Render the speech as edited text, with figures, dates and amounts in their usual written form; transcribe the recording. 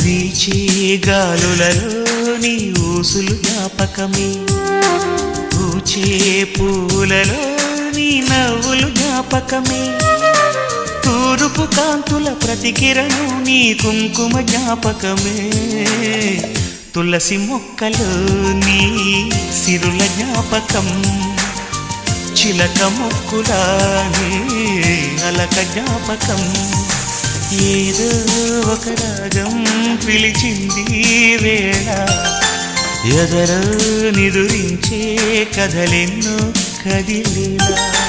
వీచే గాలులలో నీ ఊసులు జ్ఞాపకమే, పూచే పూలలో నీ నవ్వులు జ్ఞాపకమే, తూరుపు కాంతుల ప్రతికిరణం నీ కుంకుమ జ్ఞాపకమే, తులసి మొక్కలో నీ సిరుల జ్ఞాపకం, చిలక మొక్కులా నీ అలక జ్ఞాపకం, ఏదో ఒక రాగం పిలిచింది వేళ, ఎదరో నిదురించే కథలెన్నో కదిలేలా.